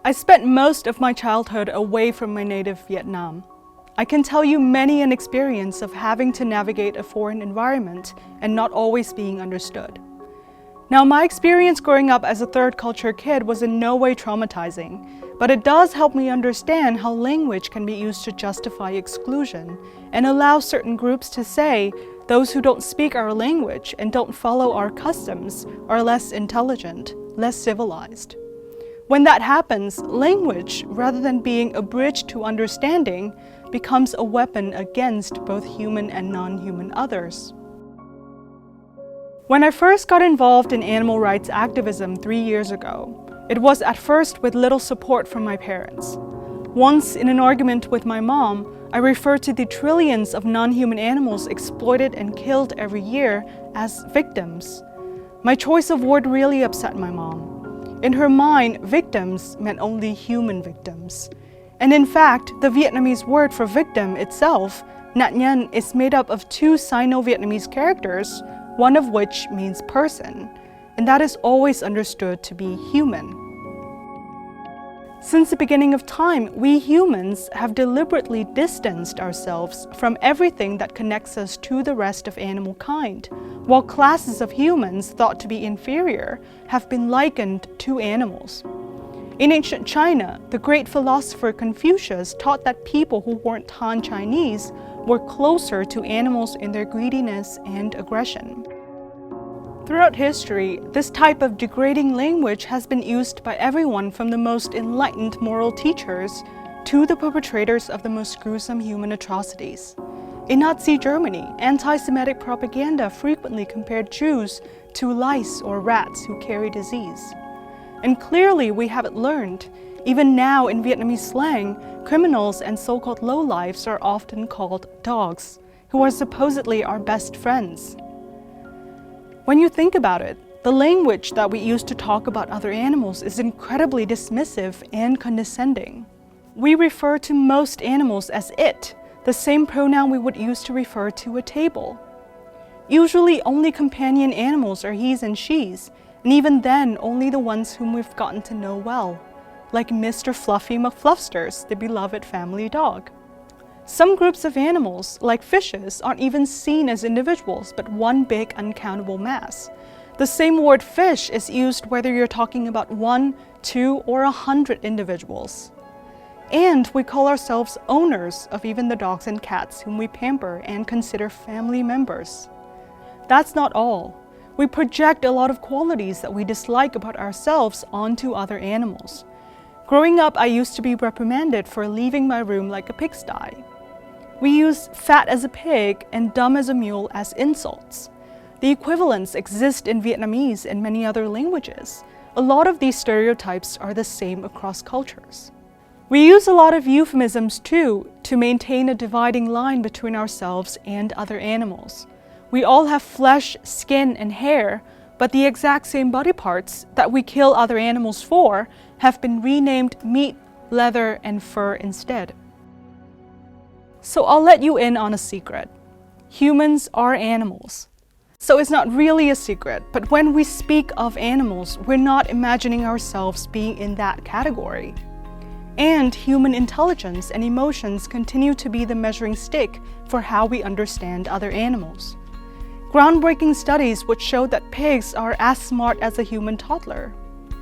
I spent most of my childhood away from my native Vietnam. I can tell you many an experience of having to navigate a foreign environment and not always being understood. Now, my experience growing up as a third culture kid was in no way traumatizing, but it does help me understand how language can be used to justify exclusion and allow certain groups to say those who don't speak our language and don't follow our customs are less intelligent, less civilized. When that happens, language, rather than being a bridge to understanding, becomes a weapon against both human and non-human others. When I first got involved in animal rights activism 3 years ago, it was at first with little support from my parents. Once, in an argument with my mom, I referred to the trillions of non-human animals exploited and killed every year as victims. My choice of word really upset my mom. In her mind, victims meant only human victims. And in fact, the Vietnamese word for victim itself, nạn nhân, is made up of 2 Sino-Vietnamese characters, one of which means person, and that is always understood to be human. Since the beginning of time, we humans have deliberately distanced ourselves from everything that connects us to the rest of animal kind, while classes of humans thought to be inferior have been likened to animals. In ancient China, the great philosopher Confucius taught that people who weren't Han Chinese were closer to animals in their greediness and aggression. Throughout history, this type of degrading language has been used by everyone from the most enlightened moral teachers to the perpetrators of the most gruesome human atrocities. In Nazi Germany, anti-Semitic propaganda frequently compared Jews to lice or rats who carry disease. And clearly we haven't learned. Even now in Vietnamese slang, criminals and so-called lowlifes are often called dogs, who are supposedly our best friends. When you think about it, the language that we use to talk about other animals is incredibly dismissive and condescending. We refer to most animals as it, the same pronoun we would use to refer to a table. Usually only companion animals are he's and she's, and even then only the ones whom we've gotten to know well, like Mr. Fluffy McFluffsters, the beloved family dog. Some groups of animals, like fishes, aren't even seen as individuals, but one big uncountable mass. The same word fish is used whether you're talking about 1, 2, or 100 individuals. And we call ourselves owners of even the dogs and cats whom we pamper and consider family members. That's not all. We project a lot of qualities that we dislike about ourselves onto other animals. Growing up, I used to be reprimanded for leaving my room like a pigsty. We use fat as a pig and dumb as a mule as insults. The equivalents exist in Vietnamese and many other languages. A lot of these stereotypes are the same across cultures. We use a lot of euphemisms too to maintain a dividing line between ourselves and other animals. We all have flesh, skin, and hair, but the exact same body parts that we kill other animals for have been renamed meat, leather, and fur instead. So I'll let you in on a secret. Humans are animals. So it's not really a secret, but when we speak of animals, we're not imagining ourselves being in that category. And human intelligence and emotions continue to be the measuring stick for how we understand other animals. Groundbreaking studies would show that pigs are as smart as a human toddler.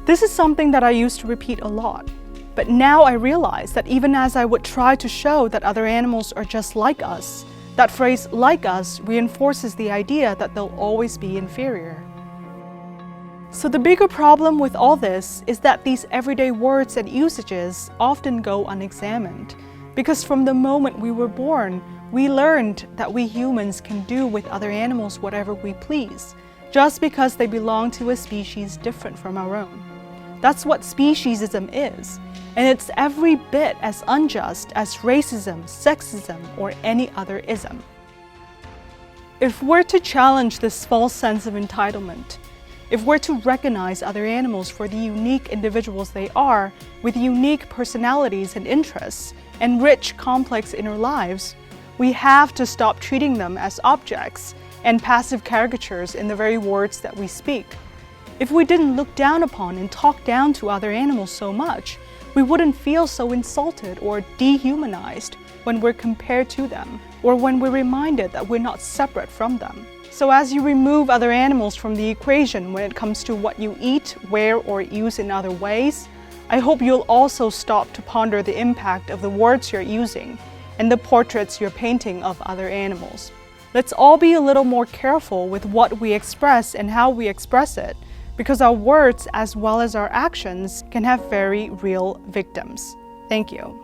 This is something that I used to repeat a lot. But now I realize that even as I would try to show that other animals are just like us, that phrase "like us" reinforces the idea that they'll always be inferior. So the bigger problem with all this is that these everyday words and usages often go unexamined, because from the moment we were born, we learned that we humans can do with other animals whatever we please, just because they belong to a species different from our own. That's what speciesism is, and it's every bit as unjust as racism, sexism, or any other ism. If we're to challenge this false sense of entitlement, if we're to recognize other animals for the unique individuals they are, with unique personalities and interests, and rich, complex inner lives, we have to stop treating them as objects and passive caricatures in the very words that we speak. If we didn't look down upon and talk down to other animals so much, we wouldn't feel so insulted or dehumanized when we're compared to them, or when we're reminded that we're not separate from them. So as you remove other animals from the equation when it comes to what you eat, wear, or use in other ways, I hope you'll also stop to ponder the impact of the words you're using and the portraits you're painting of other animals. Let's all be a little more careful with what we express and how we express it, because our words as well as our actions can have very real victims. Thank you.